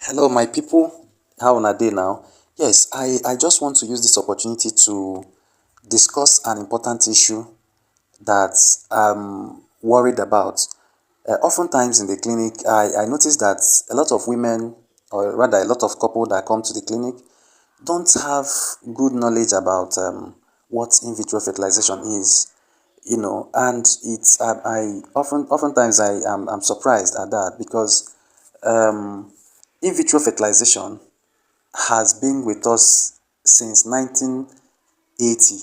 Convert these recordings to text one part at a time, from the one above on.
Hello, my people. How on a day now? Yes, I just want to use this opportunity to discuss an important issue that I'm worried about. Oftentimes in the clinic, I notice that a lot of women, or rather a lot of couple that come to the clinic, don't have good knowledge about what in vitro fertilization is. And it's I oftentimes I'm surprised at that because in vitro fertilization has been with us since 1980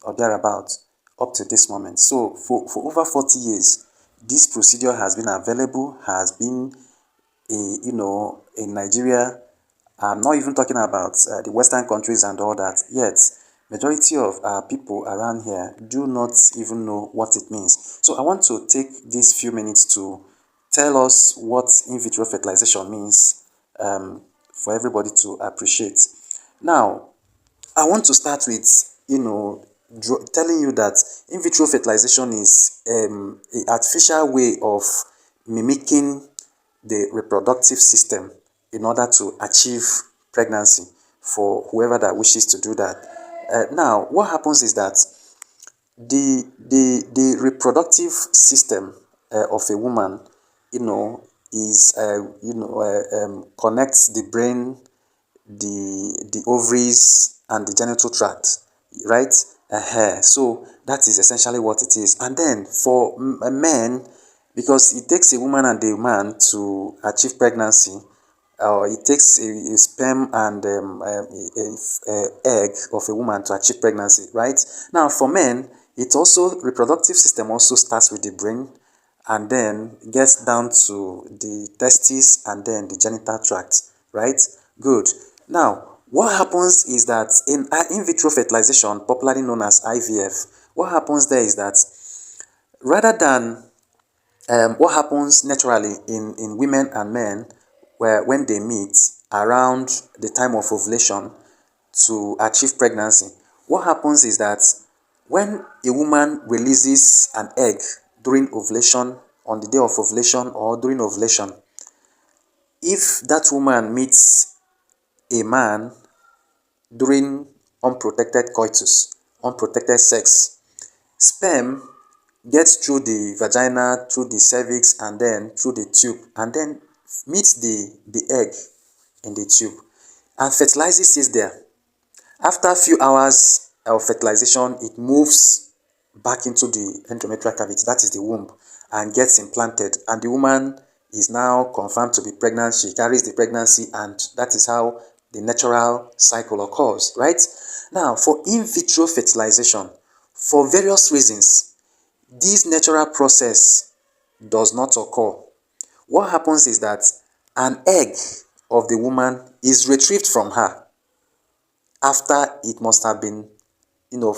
or thereabout up to this moment. So for over 40 years, this procedure has been available, has been in Nigeria. I'm not even talking about the Western countries and all that. Yet, majority of people around here do not even know what it means. So I want to take these few minutes to tell us what in vitro fertilization means for everybody to appreciate. Now, I want to start with, telling you that in vitro fertilization is an artificial way of mimicking the reproductive system in order to achieve pregnancy for whoever that wishes to do that. Now, what happens is that the reproductive system of a woman, is connects the brain, the ovaries and the genital tract, right? So that is essentially what it is. And then for men, because it takes a woman and a man to achieve pregnancy, or it takes a sperm and egg of a woman to achieve pregnancy, right? Now for men, it also reproductive system also starts with the brain and then gets down to the testes and then the genital tract, right? Good. Now, what happens is that in vitro fertilization, popularly known as IVF, what happens there is that rather than what happens naturally in women and men, where when they meet around the time of ovulation to achieve pregnancy, what happens is that when a woman releases an egg during ovulation, on the day of ovulation or during ovulation, if that woman meets a man during unprotected coitus, unprotected sex, sperm gets through the vagina, through the cervix, and then through the tube, and then meets the egg in the tube and fertilizes it there. After a few hours of fertilization, it moves back into the endometrial cavity, that is the womb, and gets implanted. And the woman is now confirmed to be pregnant. She carries the pregnancy, and that is how the natural cycle occurs, right? Now, for in vitro fertilization, for various reasons, this natural process does not occur. What happens is that an egg of the woman is retrieved from her after it must have been,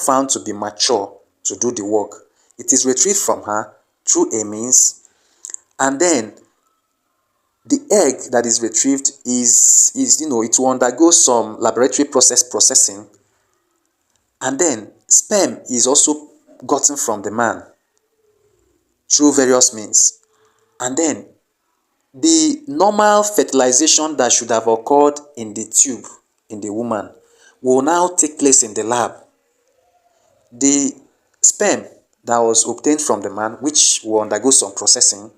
found to be mature to do the work. It is retrieved from her through a means, and then the egg that is retrieved it will undergo some laboratory processing, and then sperm is also gotten from the man through various means, and then the normal fertilization that should have occurred in the tube in the woman will now take place in the lab. The sperm that was obtained from the man, which will undergo some processing,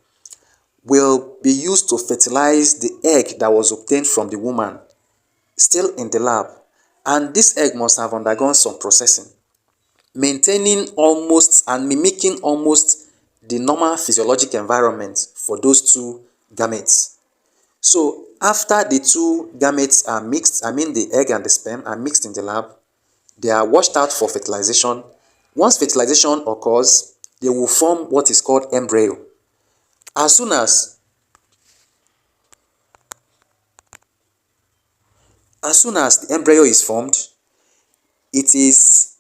will be used to fertilize the egg that was obtained from the woman, still in the lab. And this egg must have undergone some processing, maintaining almost and mimicking almost the normal physiologic environment for those two gametes. So after the two gametes are mixed, the egg and the sperm are mixed in the lab, they are washed out for fertilization. Once fertilization occurs, they will form what is called embryo. As soon as the embryo is formed, it is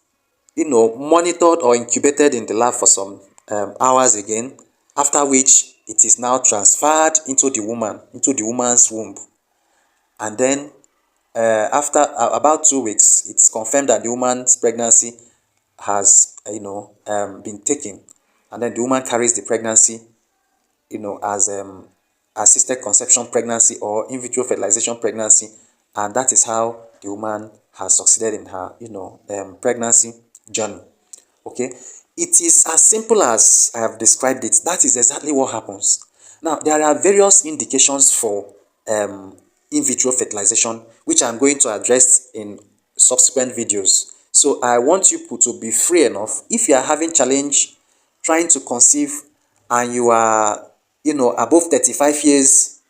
monitored or incubated in the lab for some hours again, after which it is now transferred into the woman's womb. And then after about 2 weeks, it's confirmed that the woman's pregnancy has been taken, and then the woman carries the pregnancy as assisted conception pregnancy or in vitro fertilization pregnancy, and that is how the woman has succeeded in her pregnancy journey. Okay, it is as simple as I have described it. That is exactly what happens. Now there are various indications for in vitro fertilization, which I'm going to address in subsequent videos. So I want you to be free enough. If you are having challenge trying to conceive and you are above 35 years,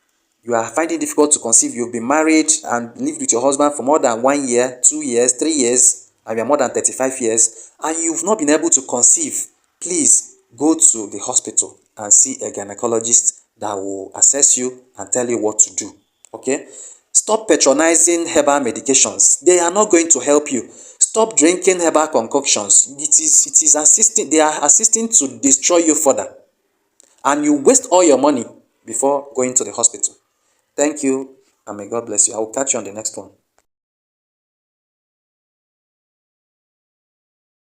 you are finding it difficult to conceive, you've been married and lived with your husband for more than 1 year, 2 years, 3 years, and you are more than 35 years, and you've not been able to conceive, please go to the hospital and see a gynecologist that will assess you and tell you what to do. Okay? Stop patronizing herbal medications. They are not going to help you. Stop drinking herbal concoctions. It is assisting, they are assisting to destroy you further. And you waste all your money before going to the hospital. Thank you, and may God bless you. I will catch you on the next one.